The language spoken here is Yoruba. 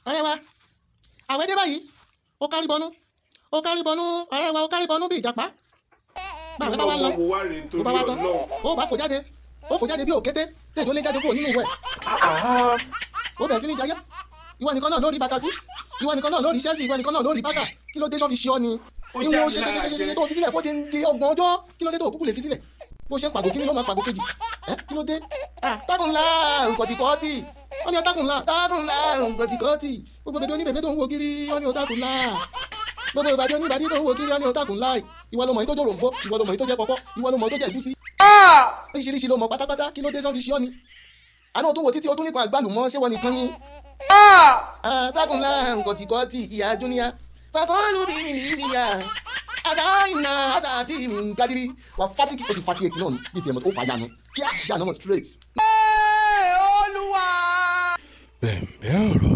ọ̀rẹ́ wa àwẹ̀ dé báyìí ó kárí bọnú ọ̀rẹ́ wa ó kárí bọnú bí ìjàpá báwo bá wá lọ ó bá wá tán ó bá fò jáde bí òkété tèjó lé jáde kúrò nínú ìwẹ̀ ó bẹ̀rẹ̀ sí ní jayé ìwọ nìkan náà lórí bàtà sí ìwọ nìkan náà lórí iṣẹ́ sí ìwọ nìkan náà lórí bàtà kí ló dé sọ́fi ṣe ọ́ ni ìwọ ṣe tó fi sílẹ̀ fó ti ń di ọgbọ̀n ọjọ́ kí ló dé tó kúkú lè fi sílẹ̀ bó ṣe ń pàgò kí ni yóò máa pàgò kejì kí ló dé tákùnlá nkọ̀tìkọ́tì wọ́n ní tákùnlá nkọ̀tìkọ́tì gbogbo bèbè oníbèbè tó ń wo kiri wọ́n ní tákùnlá gbogbo ìbàdí oníbàdí tó ń wo kiri wọ́n ní tákùnlá ìwọ ló mọ̀ èyí tó jòrò ń bọ́ ìwọ ló mọ̀ èyí tó jẹ́ pọ̀pọ̀ ìwọ ló mọ̀ èyí tó jẹ́ ẹ̀gúsí oríṣiríṣi ló mọ̀ pátápátá kí ló dé sọ́n fi ṣe ọ́ ni àná òtún wo títí o tún nípa àgbàlùmọ́ ṣé wọ́n nìkan ni tákùnlá nkọ̀tìkọ́tì ìyá júníà fàkọ́lù bí mi nìyà àdáyìnà àṣàtì nkadiri wà fatiki o ti fati èkì náà ní tiẹ̀ mọ́ ó fà yanu kíá yanu mọ́ straight. Olúwa. Bẹ̀m̀bẹ̀ ọ̀rọ̀.